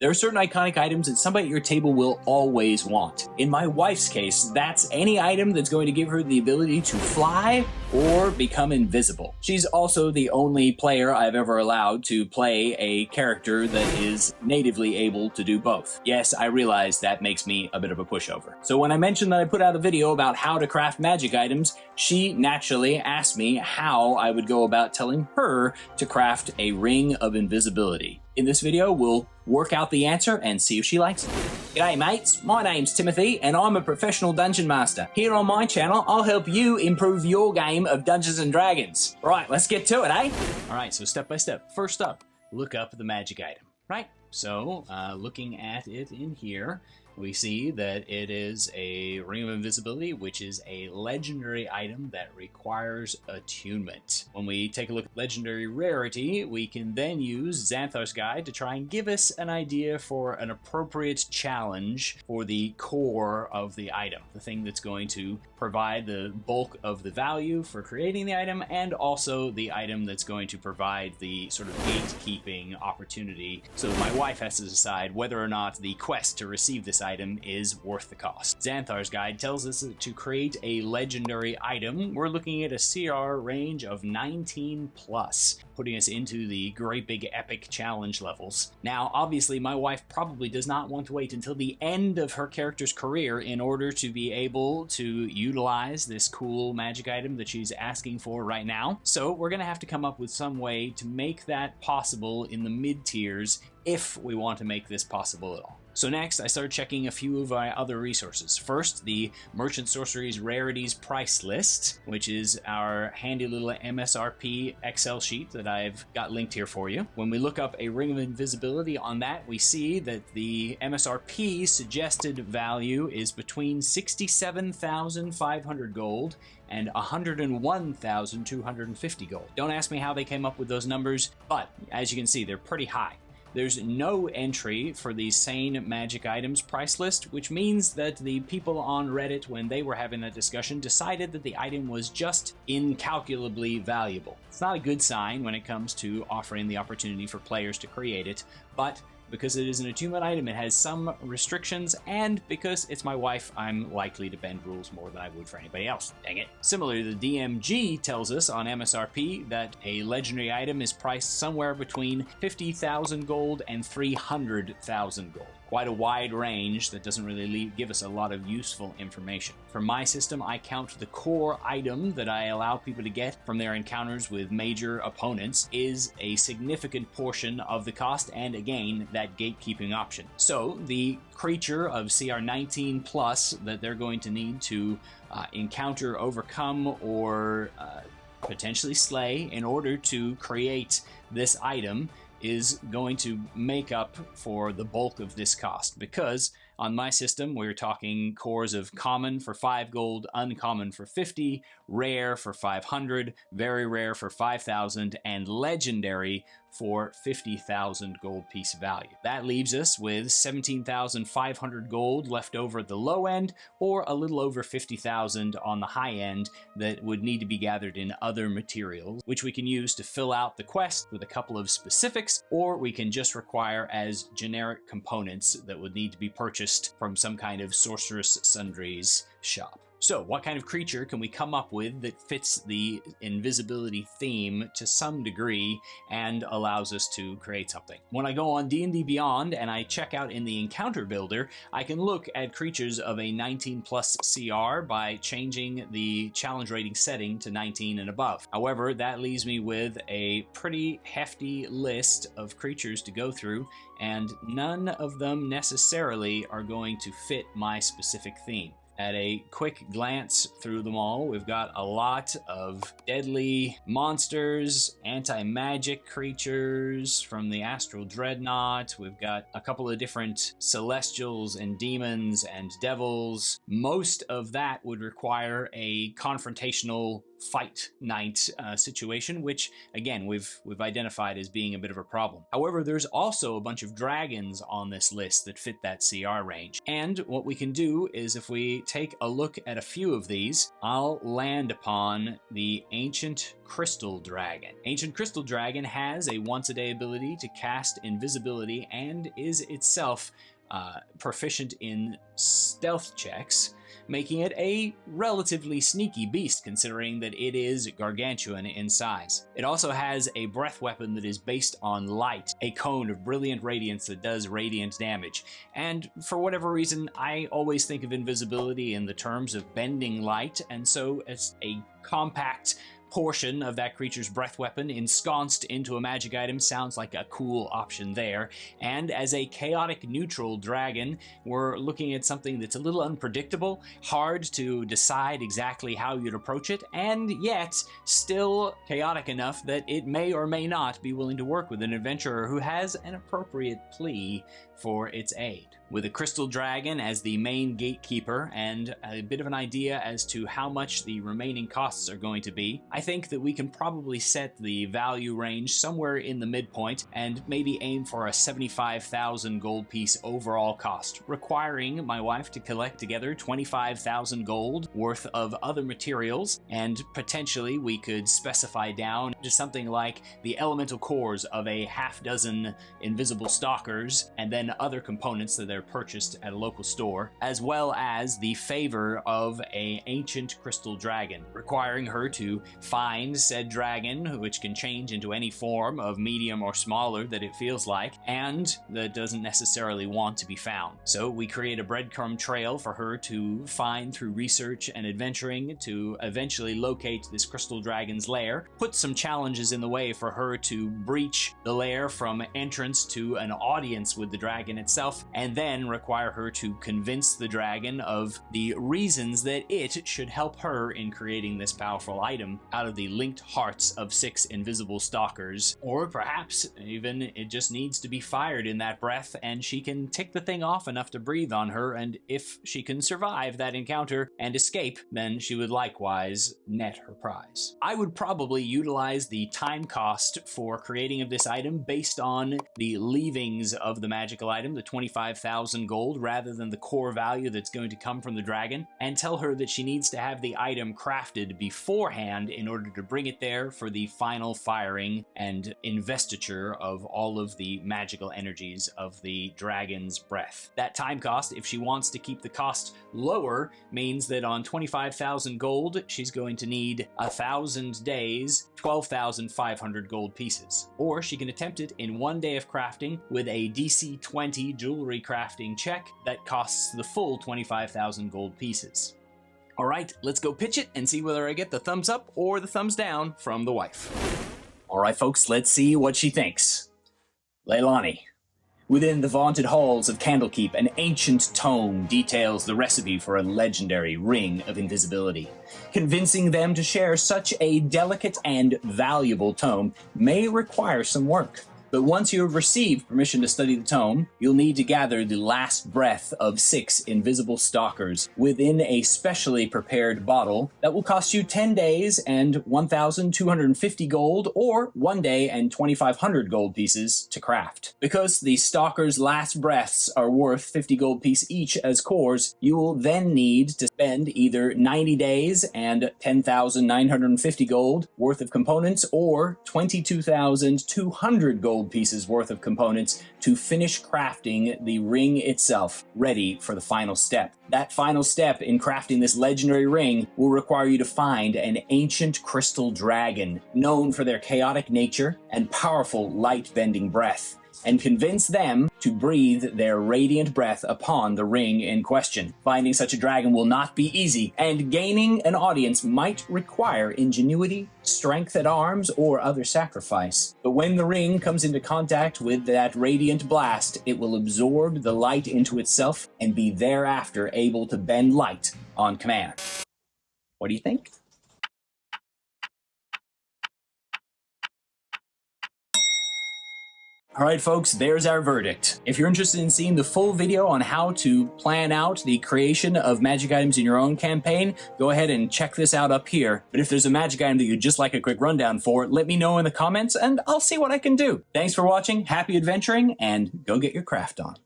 There are certain iconic items that somebody at your table will always want. In my wife's case, that's any item that's going to give her the ability to fly or become invisible. She's also the only player I've ever allowed to play a character that is natively able to do both. Yes, I realize that makes me a bit of a pushover. So when I mentioned that I put out a video about how to craft magic items, she naturally asked me how I would go about telling her to craft a ring of invisibility. In this video, we'll work out the answer and see if she likes it. G'day mates, my name's Timothy and I'm a professional dungeon master. Here on my channel, I'll help you improve your game of Dungeons and Dragons. Right, let's get to it, eh? Alright, so step by step. First up, look up the magic item. Right, so looking at it in here, we see that it is a Ring of Invisibility, which is a legendary item that requires attunement. When we take a look at legendary rarity, we can then use Xanthar's Guide to try and give us an idea for an appropriate challenge for the core of the item, the thing that's going to provide the bulk of the value for creating the item, and also the item that's going to provide the sort of gatekeeping opportunity, so my wife has to decide whether or not the quest to receive this item is worth the cost. Xanthar's Guide tells us that to create a legendary item, we're looking at a CR range of 19 plus, putting us into the great big epic challenge levels. Now, obviously, my wife probably does not want to wait until the end of her character's career in order to be able to utilize this cool magic item that she's asking for right now. So we're gonna have to come up with some way to make that possible in the mid tiers if we want to make this possible at all. So next, I started checking a few of our other resources. First, the Merchant Sorcery's Rarities Price List, which is our handy little MSRP Excel sheet that I've got linked here for you. When we look up a Ring of Invisibility on that, we see that the MSRP suggested value is between 67,500 gold and 101,250 gold. Don't ask me how they came up with those numbers, but as you can see, they're pretty high. There's no entry for the Sane Magic Items price list, which means that the people on Reddit, when they were having that discussion, decided that the item was just incalculably valuable. It's not a good sign when it comes to offering the opportunity for players to create it, but because it is an attunement item, it has some restrictions, and because it's my wife, I'm likely to bend rules more than I would for anybody else. Dang it. Similarly, the DMG tells us on MSRP that a legendary item is priced somewhere between 50,000 gold and 300,000 gold. Quite a wide range that doesn't really give us a lot of useful information. For my system, I count the core item that I allow people to get from their encounters with major opponents is a significant portion of the cost, and again, that gatekeeping option. So the creature of CR 19 plus that they're going to need to encounter, overcome, or potentially slay in order to create this item is going to make up for the bulk of this cost, because on my system we're talking cores of common for 5 gold, uncommon for 50, rare for 500, very rare for 5,000, and legendary for 50,000 gold piece value. That leaves us with 17,500 gold left over at the low end, or a little over 50,000 on the high end that would need to be gathered in other materials, which we can use to fill out the quest with a couple of specifics, or we can just require as generic components that would need to be purchased from some kind of Sorcerous Sundries shop. So what kind of creature can we come up with that fits the invisibility theme to some degree and allows us to create something? When I go on D&D Beyond and I check out in the Encounter Builder, I can look at creatures of a 19 plus CR by changing the challenge rating setting to 19 and above. However, that leaves me with a pretty hefty list of creatures to go through, and none of them necessarily are going to fit my specific theme. At a quick glance through them all, we've got a lot of deadly monsters, anti-magic creatures from the Astral Dreadnought. We've got a couple of different celestials and demons and devils. Most of that would require a confrontational fight night situation, which again we've identified as being a bit of a problem. However, there's also a bunch of dragons on this list that fit that CR range, and what we can do is if we take a look at a few of these, I'll land upon the Ancient Crystal Dragon. Ancient Crystal Dragon has a once-a-day ability to cast Invisibility and is itself proficient in stealth checks, making it a relatively sneaky beast considering that it is gargantuan in size. It also has a breath weapon that is based on light, a cone of brilliant radiance that does radiant damage. And for whatever reason, I always think of invisibility in the terms of bending light, and so as a compact portion of that creature's breath weapon ensconced into a magic item sounds like a cool option there. And as a chaotic neutral dragon, we're looking at something that's a little unpredictable, hard to decide exactly how you'd approach it, and yet still chaotic enough that it may or may not be willing to work with an adventurer who has an appropriate plea for its aid. With a crystal dragon as the main gatekeeper and a bit of an idea as to how much the remaining costs are going to be, I think that we can probably set the value range somewhere in the midpoint and maybe aim for a 75,000 gold piece overall cost, requiring my wife to collect together 25,000 gold worth of other materials, and potentially we could specify down to something like the elemental cores of a half dozen invisible stalkers, and then other components that they're purchased at a local store, as well as the favor of an ancient crystal dragon, requiring her to find said dragon, which can change into any form of medium or smaller that it feels like, and that doesn't necessarily want to be found. So we create a breadcrumb trail for her to find through research and adventuring to eventually locate this crystal dragon's lair, put some challenges in the way for her to breach the lair from entrance to an audience with the dragon itself, and then require her to convince the dragon of the reasons that it should help her in creating this powerful item out of the linked hearts of 6 invisible stalkers. Or perhaps even it just needs to be fired in that breath and she can tick the thing off enough to breathe on her, and if she can survive that encounter and escape, then she would likewise net her prize. I would probably utilize the time cost for creating of this item based on the leavings of the magical item, the 25,000 gold, rather than the core value that's going to come from the dragon, and tell her that she needs to have the item crafted beforehand in order to bring it there for the final firing and investiture of all of the magical energies of the dragon's breath. That time cost, if she wants to keep the cost lower, means that on 25,000 gold, she's going to need 1,000 days, 12,500 gold pieces. Or she can attempt it in 1 day of crafting with a DC 20 jewelry crafting check that costs the full 25,000 gold pieces. All right, let's go pitch it and see whether I get the thumbs up or the thumbs down from the wife. All right, folks, let's see what she thinks. Leilani. Within the vaunted halls of Candlekeep, an ancient tome details the recipe for a legendary ring of invisibility. Convincing them to share such a delicate and valuable tome may require some work. But once you have received permission to study the tome, you'll need to gather the last breath of 6 invisible stalkers within a specially prepared bottle that will cost you 10 days and 1,250 gold, or 1 day and 2,500 gold pieces to craft. Because the stalkers' last breaths are worth 50 gold piece each as cores, you will then need to spend either 90 days and 10,950 gold worth of components, or 22,200 gold pieces worth of components to finish crafting the ring itself, ready for the final step. That final step in crafting this legendary ring will require you to find an ancient crystal dragon, known for their chaotic nature and powerful light-bending breath, and convince them to breathe their radiant breath upon the ring in question. Finding such a dragon will not be easy, and gaining an audience might require ingenuity, strength at arms, or other sacrifice. But when the ring comes into contact with that radiant blast, it will absorb the light into itself and be thereafter able to bend light on command. What do you think? All right, folks, there's our verdict. If you're interested in seeing the full video on how to plan out the creation of magic items in your own campaign, go ahead and check this out up here. But if there's a magic item that you'd just like a quick rundown for, let me know in the comments and I'll see what I can do. Thanks for watching, happy adventuring, and go get your craft on.